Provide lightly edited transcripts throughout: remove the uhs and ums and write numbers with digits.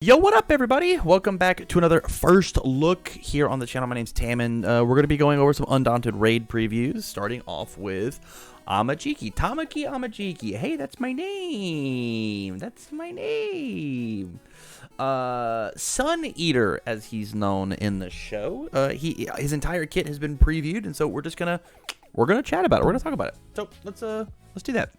Yo, what up, everybody? Welcome back to another first look here on the channel. My name's Tam, and we're going to be going over some Undaunted raid previews, starting off with AMAJIKI. TAMAKI AMAJIKI. Hey, that's my name. That's my name. Sun Eater, as he's known in the show. His entire kit has been previewed, and so we're gonna chat about it. We're gonna talk about it. So let's do that.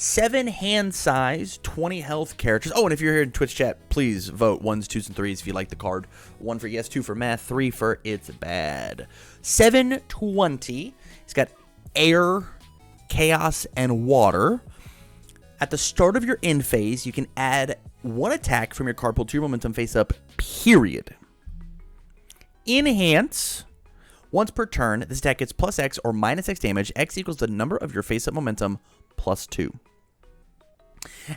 7 hand size, 20 health characters. Oh, and if you're here in Twitch chat, please vote 1s, 2s, and 3s if you like the card. 1 for yes, 2 for math, 3 for it's bad. 720. He's got air, chaos, and water. At the start of your end phase, you can add 1 attack from your card pool to your momentum face up, period. Enhance. Once per turn, this attack gets plus X or minus X damage. X equals the number of your face up momentum plus 2.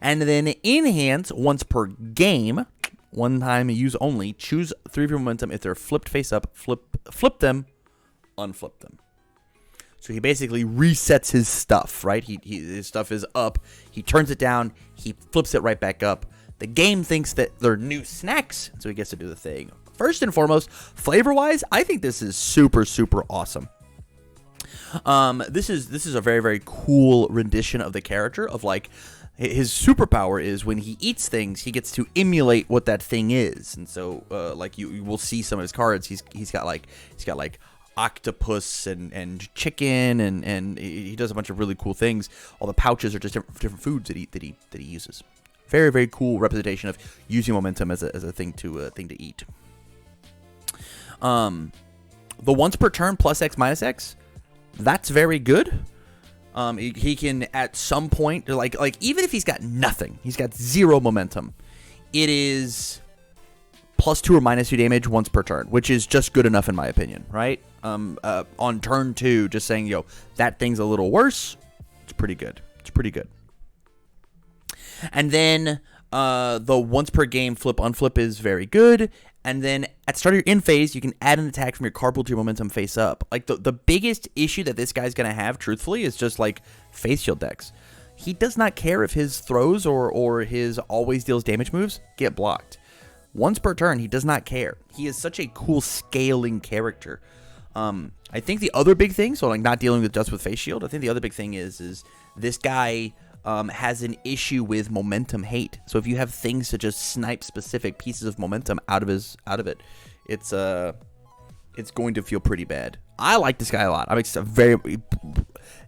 And then enhance once per game, 1 time use only. Choose 3 of your momentum. If they're flipped face up, flip them, unflip them. So he basically resets his stuff, right? His stuff is up. He turns it down. He flips it right back up. The game thinks that they're new snacks, so he gets to do the thing. First and foremost, flavor-wise, I think this is super, super awesome. This is a very, very cool rendition of the character of, like, his superpower is when he eats things, he gets to emulate what that thing is. And so, like, you will see some of his cards. He's got like octopus and chicken and he does a bunch of really cool things. All the pouches are just different foods that he uses. Very, very cool representation of using momentum as a thing to eat. The once per turn plus X minus X, that's very good. He can at some point, like even if he's got nothing, he's got 0 momentum, it is plus 2 or minus 2 damage once per turn, which is just good enough in my opinion, right? On turn 2, just saying, yo, that thing's a little worse. It's pretty good. It's pretty good. And then the once per game flip unflip is very good. And then at the start of your end phase, you can add an attack from your card pool to your momentum face up. Like the biggest issue that this guy's gonna have, truthfully, is just like face shield decks. He does not care if his throws or his always deals damage moves get blocked. Once per turn, he does not care. He is such a cool scaling character. I think the other big thing, so like not dealing with just with face shield, I think the other big thing is this guy has an issue with momentum hate. So if you have things to just snipe specific pieces of momentum out of it, it's going to feel pretty bad. I like this guy a lot. I'm very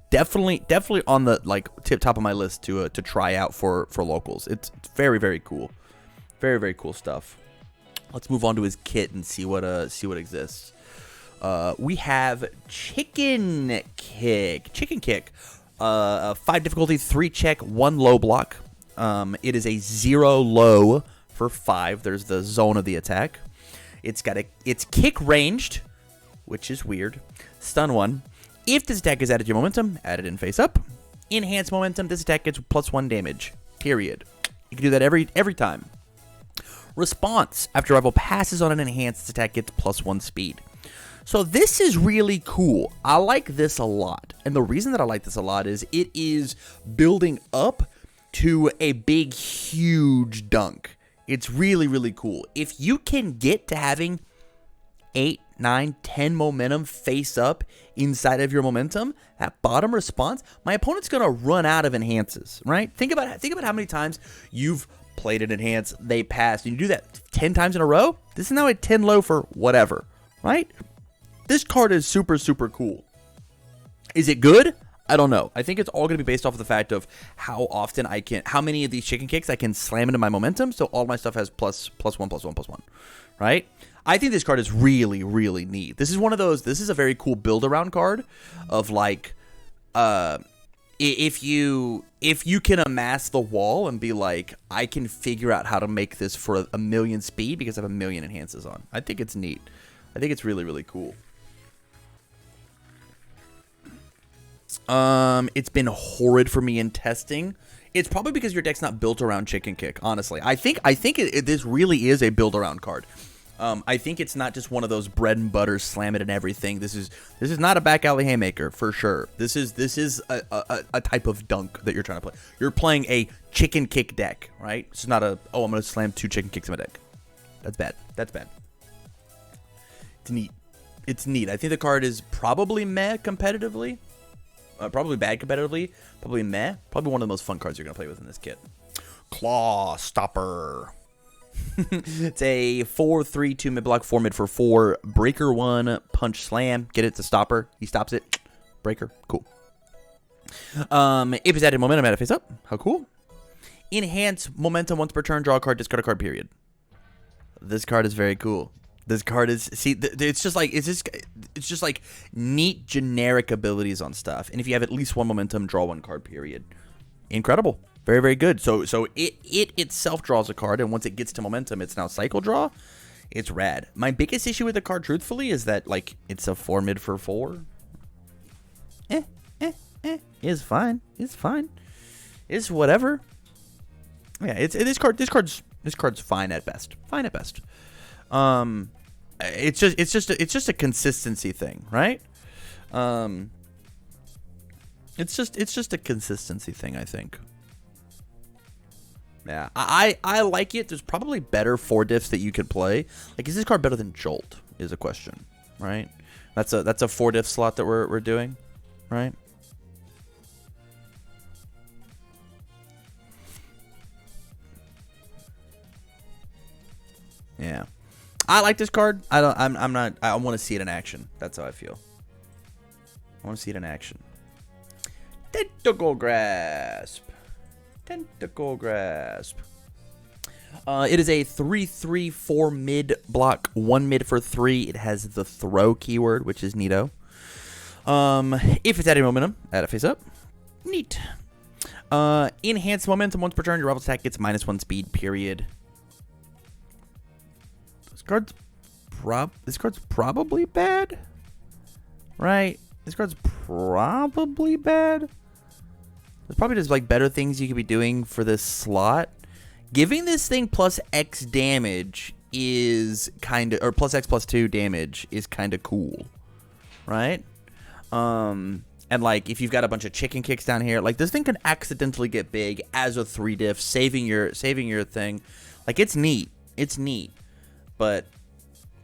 definitely on the like top of my list to try out for locals. It's very, very cool. Very, very cool stuff. Let's move on to his kit and see what exists. We have Chicken Kick. 5 difficulty, 3 check, 1 low block. It is a 0 low for 5. There's the zone of the attack. It's kick ranged, which is weird. Stun 1. If this attack is added to your momentum, add it in face up. Enhance momentum. This attack gets plus 1 damage. Period. You can do that every time. Response. After rival passes on an enhance, this attack gets plus 1 speed. So this is really cool. I like this a lot. And the reason that I like this a lot is it is building up to a big, huge dunk. It's really, really cool. If you can get to having 8, 9, 10 momentum face up inside of your momentum, that bottom response, my opponent's going to run out of enhances, right? Think about how many times you've played an enhance, they passed, and you do that 10 times in a row. This is now a 10 low for whatever, right? This card is super, super cool. Is it good? I don't know. I think it's all going to be based off of the fact of how many of these chicken kicks I can slam into my momentum, so all my stuff has plus 1, right? I think this card is really, really neat. This is one of those, this is a very cool build-around card of like, if you can amass the wall and be like, I can figure out how to make this for a million speed because I have a million enhances on. I think it's neat. I think it's really, really cool. It's been horrid for me in testing. It's probably because your deck's not built around Chicken Kick, honestly. I think this really is a build-around card. I think it's not just one of those bread and butter slam it and everything. This is not a back alley haymaker for sure. This is a type of dunk that you're trying to play. You're playing a chicken kick deck, right? It's not a I'm gonna slam 2 chicken kicks in my deck. That's bad. That's bad. It's neat. It's neat. I think the card is probably meh competitively. Probably bad competitively. Probably meh. Probably one of the most fun cards you're gonna play with in this kit. Claw Stopper. It's a 4/3/2 mid block, 4 mid for 4. Breaker 1, punch slam. Get it to stopper. He stops it. Breaker. Cool. If it's added momentum, add a face up. How cool. Enhance momentum once per turn. Draw a card. Discard a card. Period. This card is very cool. This card is it's just like neat generic abilities on stuff. And if you have at least 1 momentum, draw 1 card. Period. Incredible. Very, very good. So it itself draws a card, and once it gets to momentum, it's now cycle draw. It's rad. My biggest issue with the card, truthfully, is that like it's a 4 mid for 4. It's fine. It's fine. It's whatever. Yeah, this card's fine at best. Fine at best. It's just a consistency thing, right? It's just a consistency thing, I think. Yeah, I like it. There's probably better 4 diffs that you could play. Like, is this card better than Jolt? Is a question, right? That's a 4 diff slot that we're doing, right? Yeah, I like this card. I want to see it in action. That's how I feel. I want to see it in action. Tentacle Grasp. Tentacle Grasp. It is a 3/3/4 mid block, 1 mid for 3. It has the throw keyword, which is neato. If it's added momentum, add a face up. Neat. Enhance momentum once per turn. Your rival attack gets -1 speed. Period. This card's probably bad, right? This card's probably bad. There's probably just like better things you could be doing for this slot. Giving this thing plus X damage is kind of, or plus X plus 2 damage is kind of cool, right? And like if you've got a bunch of chicken kicks down here, like this thing can accidentally get big as a 3 diff, saving your thing. Like it's neat, but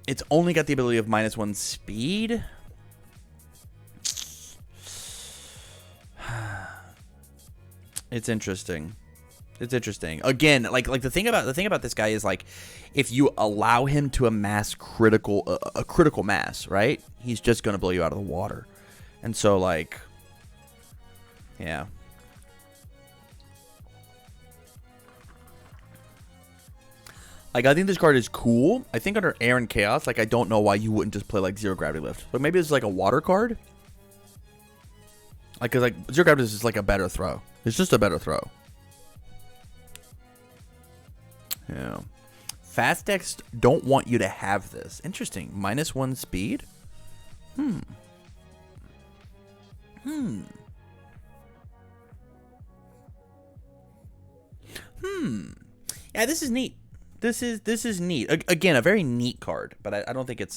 it's only got the ability of -1 speed. It's interesting. It's interesting. Again, like the thing about this guy is like, if you allow him to amass a critical mass, right? He's just gonna blow you out of the water. And so like, yeah. Like I think this card is cool. I think under Air and Chaos, like I don't know why you wouldn't just play like Zero Gravity Lift. But maybe it's like a water card. Like, cause like Zero Gravity is just like a better throw. It's just a better throw. Yeah. Fast decks don't want you to have this. Interesting. -1 speed? Yeah, this is neat. This is neat. Again, a very neat card, but I don't think it's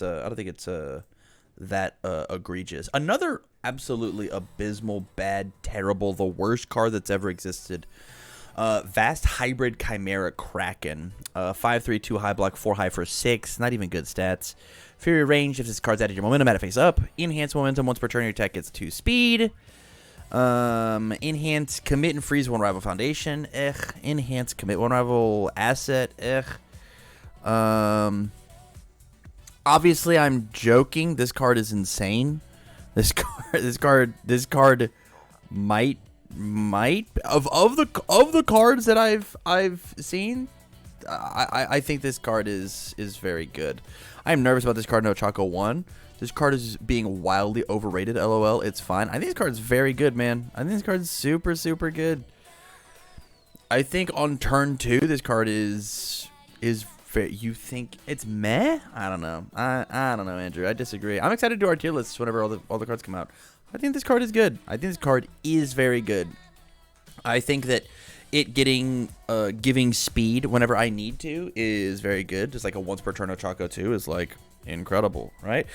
that egregious. Another absolutely abysmal, bad, terrible, the worst card that's ever existed. Vast Hybrid Chimera Kraken. 5/3/2 high block, 4 high for 6. Not even good stats. Fury range. If this card's added your momentum, add a face up. Enhance momentum once per turn. Your attack gets 2 speed. Enhance commit and freeze 1 rival foundation. Enhance commit 1 rival asset. Obviously, I'm joking. This card is insane. This card might of the cards that I've seen. I think this card is very good. I am nervous about this card. No Chaco 1. This card is being wildly overrated. LOL. It's fine. I think this card is very good, man. I think this card is super, super good. I think on turn 2, this card is. You think it's meh? I don't know. I don't know, Andrew. I disagree. I'm excited to do our tier lists whenever all the cards come out. I think this card is good. I think this card is very good. I think that it getting giving speed whenever I need to is very good. Just like a once per turn Ochako 2 is like incredible, right?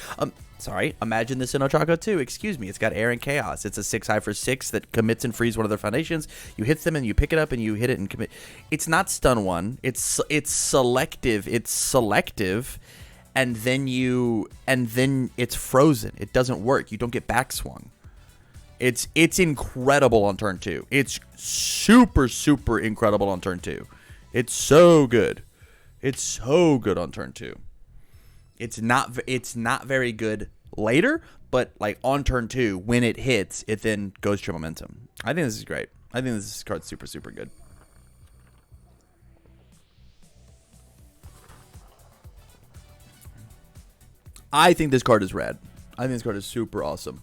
Sorry, imagine this in Ochako 2. Excuse me, it's got air and chaos. It's a 6 high for 6 that commits and frees one of their foundations. You hit them and you pick it up and you hit it and commit. It's not stun 1. It's selective. It's selective, and then it's frozen. It doesn't work. You don't get backswung. It's incredible on turn 2. It's super incredible on turn 2. It's so good. It's so good on turn 2. It's not very good later, but like on turn 2, when it hits, it then goes to momentum. I think this is great. I think this card's super good. I think this card is rad. I think this card is super awesome.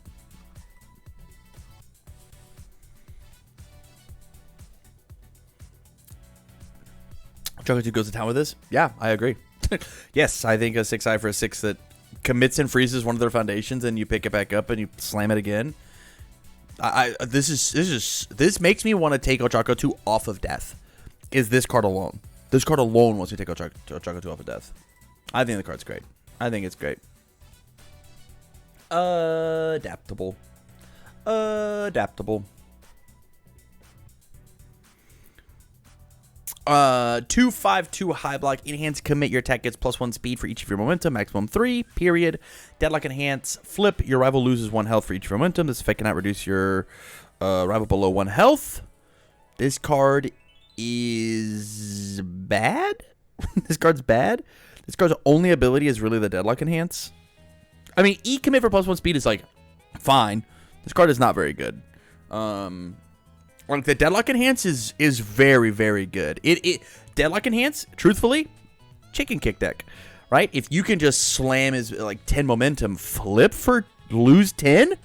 Ochako 2 goes to town with this? Yeah, I agree. Yes, I think a 6 high for a 6 that commits and freezes one of their foundations, and you pick it back up and you slam it again. This makes me want to take Ochako 2 off of death. Is this card alone? This card alone wants to take Ochako 2 off of death. I think the card's great. I think it's great. Adaptable. 2/5/2 high block. Enhance commit. Your attack gets +1 speed for each of your momentum. Maximum 3. Period. Deadlock enhance. Flip. Your rival loses 1 health for each of your momentum. This effect cannot reduce your rival below 1 health. This card is bad. This card's bad. This card's only ability is really the deadlock enhance. I mean, E commit for +1 speed is like fine. This card is not very good. Like the deadlock enhance is very good. It deadlock enhance, truthfully, chicken kick deck, right? If you can just slam his like 10 momentum, flip for lose 10,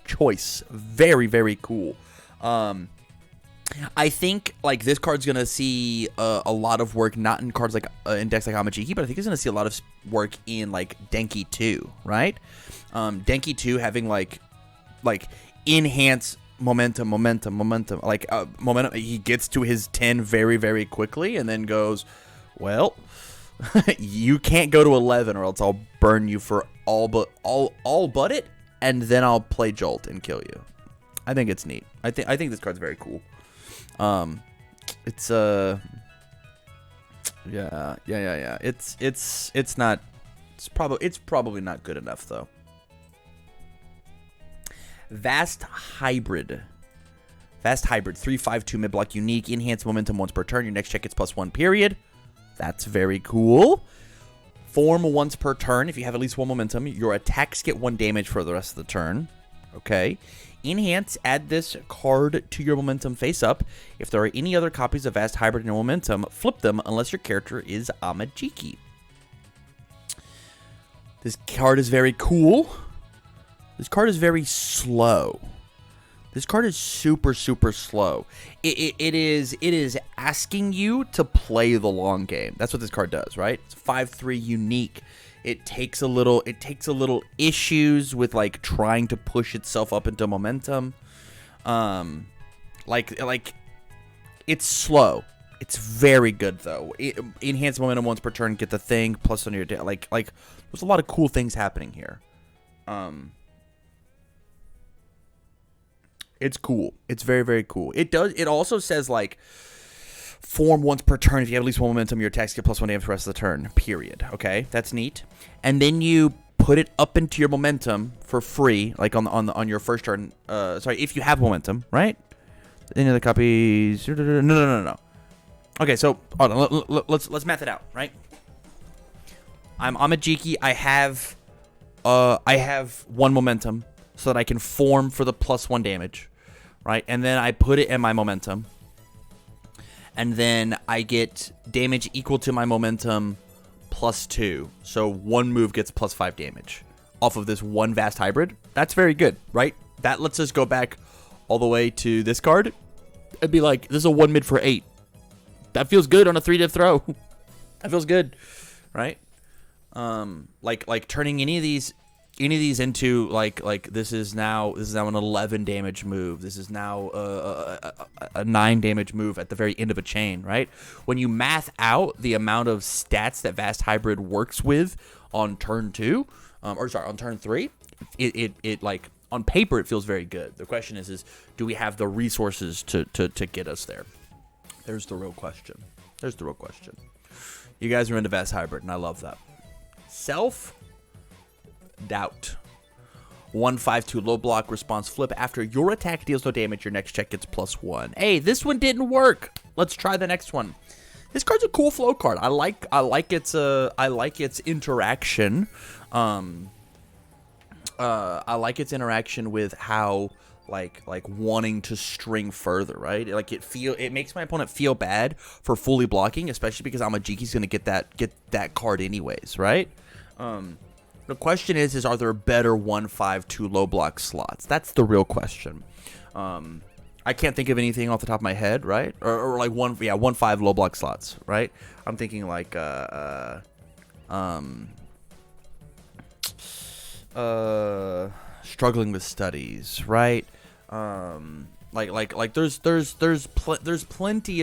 choice, very cool. I think like this card's gonna see a lot of work, not in cards like in decks like AMAJIKI, but I think it's gonna see a lot of work in like Denki 2, right? Denki 2 having like enhance momentum, like momentum. He gets to his 10 very quickly, and then goes, well, you can't go to 11, or else I'll burn you for all but it, and then I'll play Jolt and kill you. I think it's neat. I think this card's very cool. It's yeah. It's probably not good enough though. Vast Hybrid. 3/5/2 mid block unique. Enhance momentum once per turn. Your next check gets +1. Period. That's very cool. Form once per turn. If you have at least 1 momentum, your attacks get 1 damage for the rest of the turn. Okay. Enhance. Add this card to your momentum face up. If there are any other copies of Vast Hybrid in your momentum, flip them unless your character is AMAJIKI. This card is very cool. This card is very slow. This card is super slow. It is asking you to play the long game. That's what this card does, right? It's 5/3 unique. It takes a little issues with like trying to push itself up into momentum. Like it's slow. It's very good though. Enhance momentum once per turn, get the thing plus on your day. Like there's a lot of cool things happening here. It's cool. It's very cool. It also says like form once per turn. If you have at least 1 momentum, your attacks get +1 damage for the rest of the turn. Period. Okay, that's neat. And then you put it up into your momentum for free, like on your first turn. Sorry, if you have momentum, right? Any other copies? No. Okay, so hold on. Let's math it out, right? I'm AMAJIKI. I have 1 momentum, so that I can form for the +1 damage, right? And then I put it in my momentum, and then I get damage equal to my momentum +2. So 1 move gets +5 damage off of this 1 Vast Hybrid. That's very good, right? That lets us go back all the way to this card and be like, this is a 1 mid for 8. That feels good on a 3-div throw. That feels good, right? Like turning any of these any of these into like this is now an 11 damage move. This is now a 9 damage move at the very end of a chain, right? When you math out the amount of stats that Vast Hybrid works with on turn 2, on turn 3, it like on paper it feels very good. The question is do we have the resources to get us there? There's the real question. You guys are into Vast Hybrid, and I love that. Self-doubt. 1/5/2 low block response flip. After your attack deals no damage, your next check gets +1. Hey, this one didn't work. Let's try the next one. This card's a cool flow card. I like its interaction. I like its interaction with how like wanting to string further, right? Like it makes my opponent feel bad for fully blocking, especially because AMAJIKI's going to get that card anyways, right? The question is are there better 1/5/2 low block slots? That's the real question. I can't think of anything off the top of my head, right? Or like 1/5 low block slots, right? I'm thinking like struggling with studies, right? There's plenty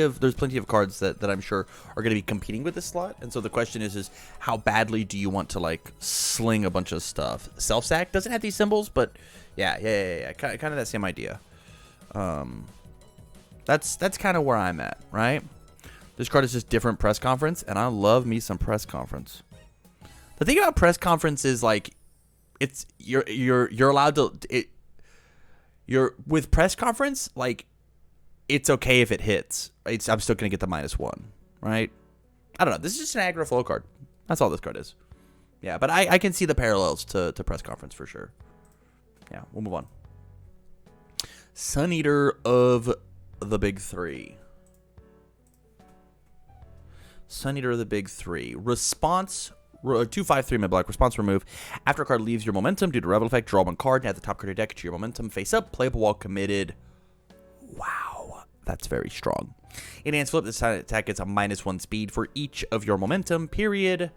of cards that I'm sure are going to be competing with this slot, and so the question is how badly do you want to like sling a bunch of stuff? Self sack doesn't have these symbols, but yeah, kind of that same idea. That's kind of where I'm at, right? This card is just different press conference, and I love me some press conference. The thing about press conference is like you're allowed to you're with press conference, like it's okay if it hits. I'm still gonna get the -1, right? I don't know. This is just an aggro flow card. That's all this card is. Yeah, but I can see the parallels to press conference for sure. Yeah, we'll move on. Sun Eater of the Big Three. Sun Eater of the Big Three. Response 2/5/3 mid black. Response remove. After a card leaves your momentum due to Rebel effect, draw 1 card and add the top card of your deck to your momentum. Face up, playable while committed. Wow, that's very strong. Enhanced flip. This time attack gets a -1 speed for each of your momentum. Period.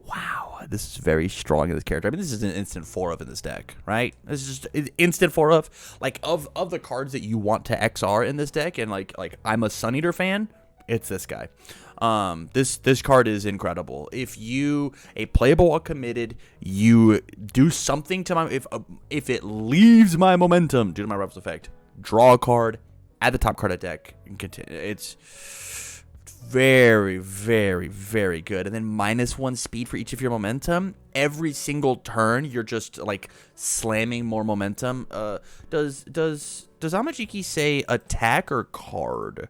Wow, this is very strong in this character. I mean, this is an instant 4 of in this deck, right? This is just instant 4 of. Like of the cards that you want to XR in this deck, and like I'm a Sun Eater fan. It's this guy. This card is incredible. If you a playable while committed, you do something to my if it leaves my momentum due to my Rebels effect, draw a card, add the top card of deck, and continue. It's very, very, very good. And then -1 speed for each of your momentum. Every single turn, you're just like slamming more momentum. Does AMAJIKI say attack or card?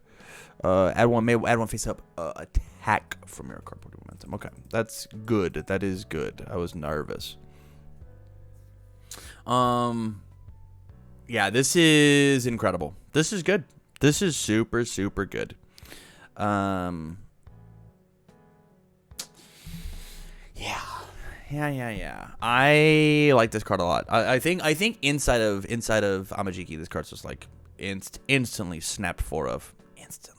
Add one face up. Attack from your cardboard momentum. Okay, that's good. That is good. I was nervous. Yeah, this is incredible. This is good. This is super, super good. Yeah. I like this card a lot. I think inside of AMAJIKI, this card's just like instantly snapped 4 of. Instantly.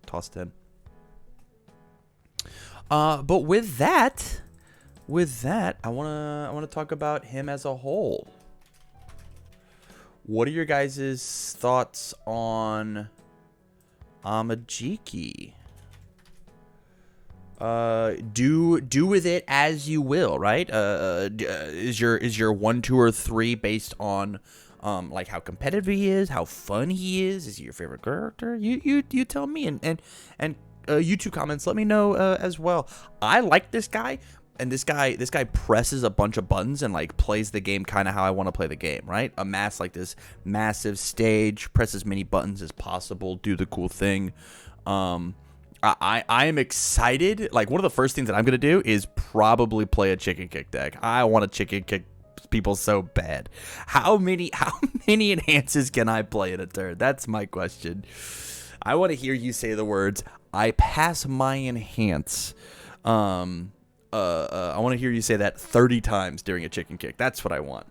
Tossed in. But with that, I wanna talk about him as a whole. What are your guys' thoughts on AMAJIKI? Do with it as you will, right? Is your 1, 2, or 3 based on like how competitive he is, how fun he is? Is he your favorite character? You tell me, and YouTube comments, let me know as well. I like this guy, and this guy presses a bunch of buttons and like plays the game kind of how I want to play the game, right? Amass like this massive stage, press as many buttons as possible, do the cool thing. I am excited. Like, one of the first things that I'm gonna do is probably play a chicken kick deck. I want to chicken kick people so bad. How many enhances can I play in a turn? That's my question. I want to hear you say the words, I pass my enhance. I want to hear you say that 30 times during a chicken kick. That's what I want.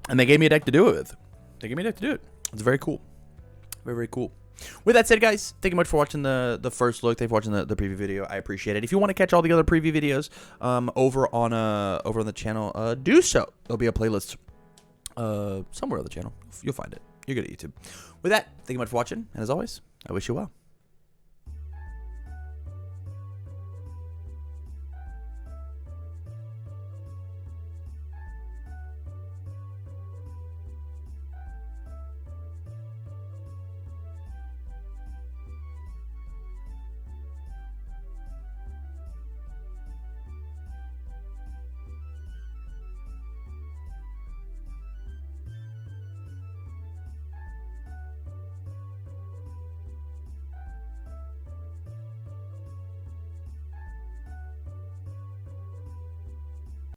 And they gave me a deck to do it with. It's very cool. Very, very cool. With that said, guys, thank you much for watching the first look. Thank you for watching the preview video. I appreciate it. If you want to catch all the other preview videos over on the channel, do so. There'll be a playlist somewhere on the channel. You'll find it. You're good at YouTube. With that, thank you much for watching, and as always, I wish you well.